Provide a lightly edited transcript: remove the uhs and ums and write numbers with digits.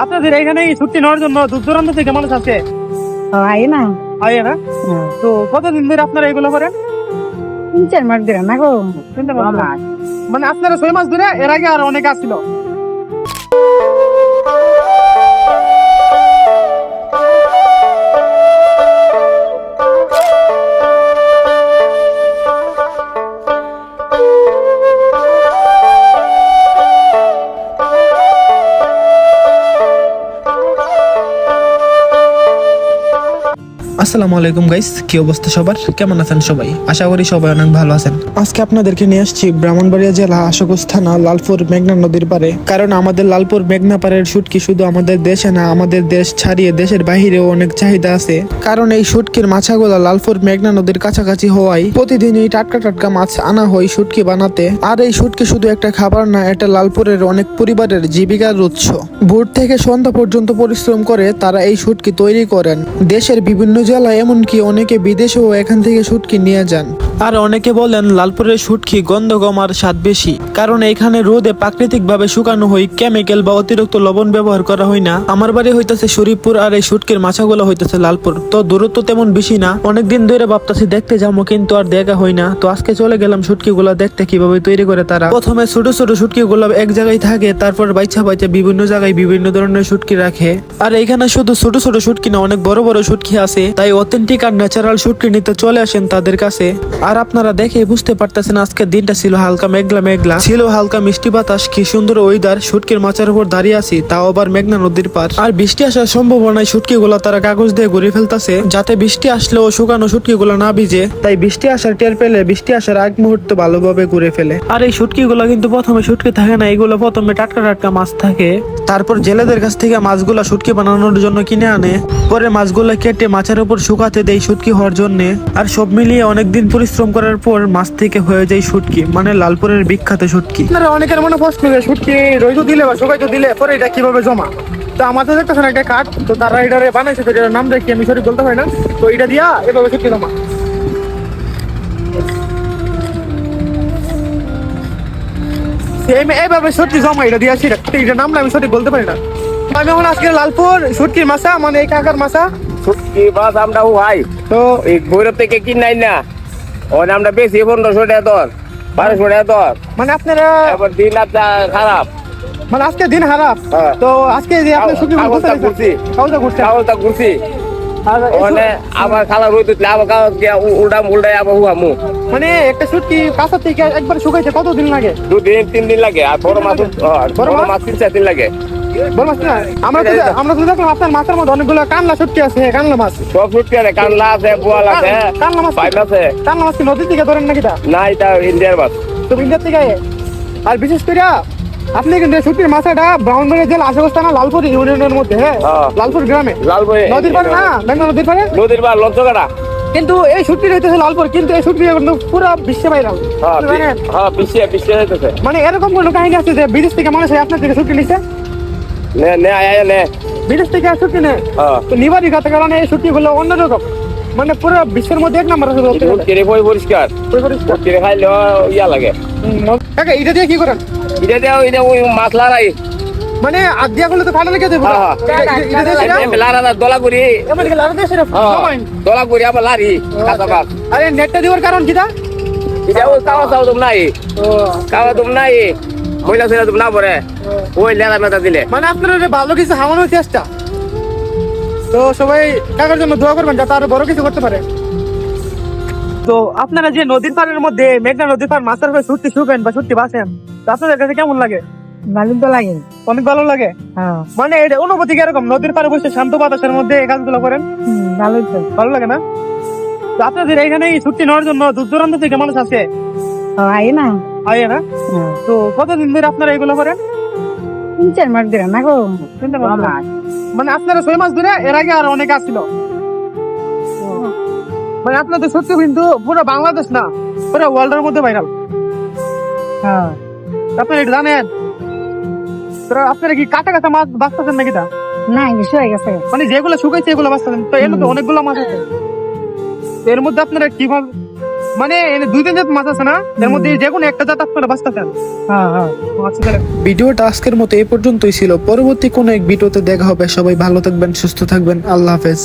আপনাদের এখানে ছুটি নেওয়ার জন্য দূর দূরান্ত থেকে মানুষ আছে? আয় না আয় না? তো কতদিন ধরে আপনারা এগুলো করেন? 3-4 মাস ধরে না গো। মানে আপনারা 6 মাস ধরে, এর আগে আর অনেক আসছিল? আসসালামু আলাইকুম গাইস, কি অবস্থা সবার? কেমন আছেন সবাই? আশা করি সবাই অনেক ভালো আছেন। আজকে আপনাদেরকে নিয়ে আসছি ব্রাহ্মণবাড়িয়া জেলা আশুগঞ্জ থানা লালপুর মেঘনা নদীর পারে। কারণ আমাদের লালপুর মেঘনা পাড়ের শুটকি শুধু আমাদের দেশে না, আমাদের দেশ ছাড়িয়ে দেশের বাহিরেও অনেক চাহিদা আছে। কারণ এই শুটকির মাছাগুলা লালপুর মেঘনা নদীর কাছাকাছি হওয়ায় প্রতিদিনই টাটকা টাটকা মাছ আনা হয় শুটকি বানাতে। আর এই শুটকি শুধু একটা খাবার না, এটা লালপুরের অনেক পরিবারের জীবিকার উৎস। ভোর থেকে সন্ধ্যা পর্যন্ত পরিশ্রম করে তারা এই শুটকি তৈরি করেন। দেশের বিভিন্ন জেলায়, এমনকি অনেকে বিদেশেও এখান থেকে শুটকি নিয়ে যান। আর অনেকে বলেন লালপুরের শুটকি গন্ধ কম আর স্বাদ বেশি, কারণ এখানে রোদে প্রাকৃতিক ভাবে শুকানো হয়, কেমিক্যাল বা অতিরিক্ত লবণ ব্যবহার করা হয় না। আমার বাড়ি হইতেছে শরীফপুর, আর এই শুটকির মাছাগুলো হইতেছে লালপুর। তো দূরত্ব তেমন বেশি না, অনেকদিন ধরে ভাবতেছি দেখতে যাবো, কিন্তু আর দেখা হয় না। তো আজকে চলে গেলাম শুটকি গুলা দেখতে, কিভাবে তৈরি করে তারা। প্রথমে ছোট ছোট শুটকি গুলা এক জায়গায় থাকে, তারপর বাইচা বাইচা বিভিন্ন জায়গায় বিভিন্ন ধরনের শুটকি রাখে। আর এখানে শুধু ছোট ছোট শুটকি না, অনেক বড় বড় শুটকি আছে। তাই অথেন্টিক আর ন্যাচারাল শুটকি নিতে চলে আসেন তাদের কাছে। আর আপনারা দেখে বুঝতে পারতেছেন আজকের দিনটা ছিল হালকা মেঘলা মেঘলা, ছিল হালকা মিষ্টি বাতাস, কি সুন্দর ওয়েদার। শুটকির মাচার উপর দাঁড়িয়ে আছি, তাও আবার মেঘনা নদীর পার। আর বৃষ্টি আসার সম্ভাবনায় শুটকি গুলা তারা কাগজ দিয়ে ঘুরে ফেলতেছে, যাতে বৃষ্টি আসলেও শুকানো শুটকি গুলা না ভিজে। তাই বৃষ্টি আসার টের পেলে বৃষ্টি আসার আগ মুহূর্তে ভালোভাবে ঘুরে ফেলে। আর এই শুটকি গুলা কিন্তু প্রথমে শুটকি থাকে না, এগুলো প্রথমে টাটকা টাটকা মাছ থাকে। তারপর জেলেদের কাছ থেকে মাছগুলা শুটকি বানানোর জন্য কিনে আনে, পরে মাছগুলা কেটে মাছের উপর শুকাতে দেয় শুটকি হওয়ার জন্য। আর সব মিলিয়ে অনেকদিন পরিশ্রম করার পর মাছ থেকে হয়ে যায় শুটকি, মানে লালপুরের বিখ্যাত শুটকি। আপনারা অনেকের মনে প্রশ্ন যে শুটকি রইতো দিলে বা শুকাইতো দিলে পরে এটা কিভাবে জমা? তো আমাদের দেখতেছেন একটা কাঠ, তো তারা এটারে বানাইছে, তো এটার নাম দেখি আমি সঠিক বলতে পারি না। তো এটা দিয়া এভাবে শুটকি জমা। এইভাবে শুটকি জমা, এটা দিয়া সেটা এটার নাম না আমি সঠিক বলতে পারি না। আমি এখন আজকে লালপুর শুটকির মাছা, মানে এই কাকার মাছা। শুটকি মাছ আমরা হাই তো এই ভৈরব থেকে কিনাই না, ওই আমরা বেশি 1500 টাকা দর, 1200 টাকা দর। মানে আপনারা এবার দিন আপনার খারাপ, মানে আজকে দিন খারাপ। হ্যাঁ। তো আজকে যে আপনি শুটকি কাগজটা ঘুরছি, কাউটা ঘুরছে কাগজটা ঘুরছি, আর ওখানে আবার খালা রোদ উঠলে আবার কাগজ গিয়া উল্টাই আবার হুয়ামু। মানে একটা শুটকি কাঁচা থেকে একবার শুকাইতে কতদিন লাগে? 2-3 দিন লাগে। আর বড় মাছ, বড় মাছ 3-4 দিন লাগে। বড় মাছ না, আমরা তো দেখলাম আপনার মাছের মধ্যে অনেকগুলো কানলা শুটকি আছে, কানলা মাছ। সব শুটকি আছে, কানলা আছে, বোয়াল আছে, কানলা মাছ, পাইপ আছে। কানলা মাছ কি নদী থেকে ধরেন নাকি? তা না, এটা ইন্ডিয়ার মাছ। তো ইন্ডিয়া থেকে। আর বিশেষ করে আপনি কিন্তু শুটকির মাছটা ব্রাহ্মণবাড়িয়া জেলা আশুগঞ্জ থানা লালপুর ইউনিয়নের মধ্যে, হ্যাঁ, হ্যাঁ। লালপুর গ্রামে, লালপুর নদীর পাড়ে না, মেঘনা নদীর পাড়ে। নদীর পার লঞ্চকাটা। কিন্তু এই শুটকি হইতেছে লালপুর, কিন্তু এই শুটকি কিন্তু পুরো বিশ্বে ভাইরাল। হ্যাঁ, পিছিয়ে যাইতেছে। মানে এরকম কোনো কাহিনী আছে যে বিদেশ থেকে মানুষ আপনার থেকে শুটকি নিচ্ছে? নে আয় নে। বিদেশ থেকে শুটকি নেয়, হ্যাঁ। তো নিবারই কথা, কারণ এই শুটকি গুলো অন্যরকম, মানে পুরো বিশ্বের মধ্যে 1 নম্বর আছে বলতে গেলে। শুটকিরে পরিষ্কার, শুটকিরে খাইলে ইয়া লাগে। কাকা এটা দিয়ে কি করেন? এটা দেও, এটা ওই মাছ লারাই, মানে আদিয়া গুলো তো কাটা লেগে দেবো। দলা করি, সময়। দলা করি আবার লারি কাঁচা মাছ। আরে নেটটা দেওয়ার কারণ কিটা? এটা ওই কাওয়া চাও তুমি নাই, কাওয়া তুমি নাই, মহিলা ছেলে তুমি না পরে ওই লেলা মেতা দিলে। মানে আপনার ভালো কিছু হামানোর চেষ্টা। তো সবাই কাকার জন্য দোয়া করবেন যাতে আরো বড় কিছু করতে পারে। তো আপনারা যে নদীর পাড়ের মধ্যে, মেঘনা নদীর পাড় মাছের উপরে শুটকি শুকেন বা শুটকি বাসেন, তো আপনাদের কাছে কেমন লাগে? ভালো তো লাগে। অনেক ভালো লাগে। হ্যাঁ, মানে এটা অনুভূতি কিরকম? নদীর পাড়ে বসে শান্ত বাতাসের মধ্যে এই কাজগুলো করেন, ভালোই তো। ভালো লাগে না? তো আপনাদের এখানে ছুটি নেওয়ার জন্য দূর দূরান্ত থেকে মানুষ আছে? আয় না আয় না? তো কতদিন ধরে আপনারা এগুলো করেন? 3-4 মাস ধরে না গো। মানে আপনারা 6 মাস ধরে, এর আগে আর অনেক আসছিল? মানে আপনাদের সত্যি কিন্তু পুরো বাংলাদেশ না, পুরো ওয়ার্ল্ডের মধ্যে ভাইরাল। হ্যাঁ, আপনারা এটা জানেন? তো আপনারা কি কাটা কাটা মাছ বাঁচতেছেন নাকি? তা না বেশি হয়ে গেছে। মানে যেগুলো শুকাইছে এগুলো বাঁচতেছেন, তো এর মধ্যে অনেকগুলো মাছ আছে। তো এর মধ্যে আপনারা কিভাবে মানে এনে দুই তিন জাত মাছ আছে না, এর মধ্যে যে কোনো একটা জাত আপনারা বাঁচতে চান। হ্যাঁ হ্যাঁ আচ্ছা তাহলে ভিডিওটা আজকের মতো এই পর্যন্তই ছিল। পরবর্তী কোনো এক ভিডিওতে দেখা হবে। সবাই ভালো থাকবেন, সুস্থ থাকবেন। আল্লাহ হাফেজ।